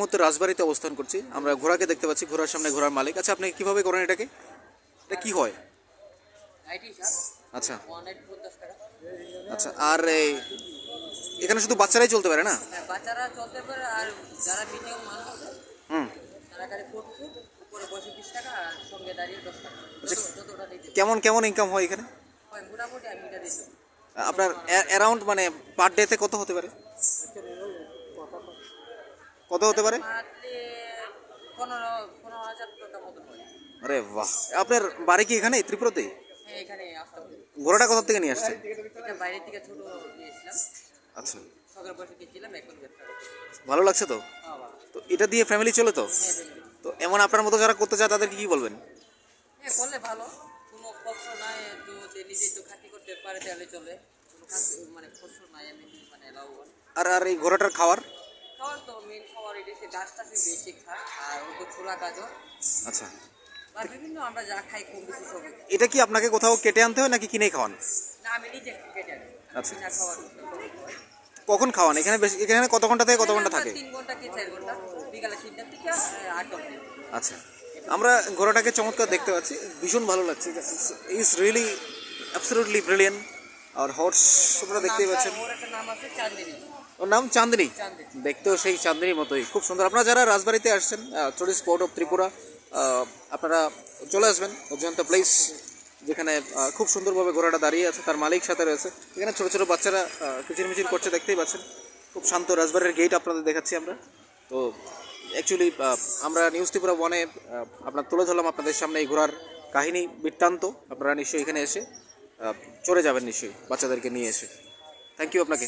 মুহূর্তে রাজবাড়িতে অবস্থান করছি। আমরা ঘোড়াকে দেখতে পাচ্ছি, ঘোড়ার সামনে ঘোড়ার মালিক। আচ্ছা, আপনি কিভাবে করেন এটাকে? এটা কি হয়? আচ্ছা আচ্ছা। আর এখানে শুধু বাচ্চারাই চলতে পারে না? বাচ্চারা চলতে পারে, আর যারা মিনিমাম মানুষ হুম। তারা খালি 40 ফুট উপরে বসে 20 টাকা, আর সঙ্গে দাঁড়িয়ে 10 টাকা। যতটা দিতে কেমন কেমন ইনকাম হয় এখানে? হয় মোটামুটি আমি এটা দিতে আপনার অ্যারাউন্ড মানে পার ডেতে কত হতে পারে? কত হতে পারে? মান্থলি 15,000 টাকা মতো হয়। আরে বাহ! আপনার বাড়ি কি এখানে ত্রিপুরাতে? হ্যাঁ, এখানে আসতে হবে। ঘোড়াটা কোথা থেকে নিয়ে আসছেন? এটা বাইরে থেকে ছোট নিয়েছিলাম, আচ্ছা, সকাল বসে কিনছিলাম, এখন ব্যবসা করছি। ভালো লাগছে তো? হ্যাঁ বাবা। তো এটা দিয়ে ফ্যামিলি চলে তো? হ্যাঁ ফ্যামিলি। তো এমন আপনার মতো যারা করতে চায় তাদেরকে কি বলবেন? হ্যাঁ, করলে ভালো, কোনো কষ্ট নাই। যদি নিজে একটু খাটি করতে পারে তাহলে চলে, কোনো মানে কষ্ট নাই। আমি মানে লাভবান। আর এই ঘোড়াটার খাওয়ার? খাওয়ার তো মেন খাবার এটা, সে গাছ টাছে বেশি খায়, আর ওকে ছোলা গাজর আচ্ছা, বা বিভিন্ন আমরা যা খাই কম বেশি সবই। এটা কি আপনাকে কোথাও কেটে আনতে হয় নাকি কিনেই খাওয়ান? না, আমি নিজে কেটে আনি। আচ্ছা। কিনা খাওয়ার কখন খাওয়ান? এখানে এখানে কত ঘন্টা থেকে কত ঘন্টা থাকে? 3 ঘন্টা কি 4 ঘন্টা, বিকালে 3টা থেকে 8টা অবধি। আচ্ছা, আমরা ঘোড়াটাকে চমৎকার দেখতে পাচ্ছি, ভীষণ ভালো লাগছে। Is really absolutely brilliant. আর হর্স আপনারা দেখতেই পাচ্ছেন, ওর একটা নাম আছে চাঁদনি। ওর নাম চাঁদনি। চাঁদনি। দেখতেও সেই চাঁদনির মতোই, খুব সুন্দর। আপনারা যারা রাজবাড়িতে আসছেন, টুরিস্ট স্পট অফ ত্রিপুরা, আপনারা চলে আসবেন অজন্তা প্লেস, যেখানে খুব সুন্দরভাবে ঘোড়াটা দাঁড়িয়ে আছে, তার মালিক সাথে রয়েছে। এখানে ছোটো ছোটো বাচ্চারা কিচিরমিচির করছে, দেখতেই পাচ্ছেন। খুব শান্ত রাজবাড়ির গেট আপনাদের দেখাচ্ছি আমরা। তো অ্যাকচুয়ালি আমরা নিউজ ত্রিপুরা ওয়ানে আপনার তুলে ধরলাম আপনাদের সামনে এই ঘোড়ার কাহিনী বৃত্তান্ত। আপনারা নিশ্চয়ই এখানে এসে চলে যাবেন নিশ্চয়ই বাচ্চাদেরকে নিয়ে এসে। থ্যাংক ইউ আপনাকে।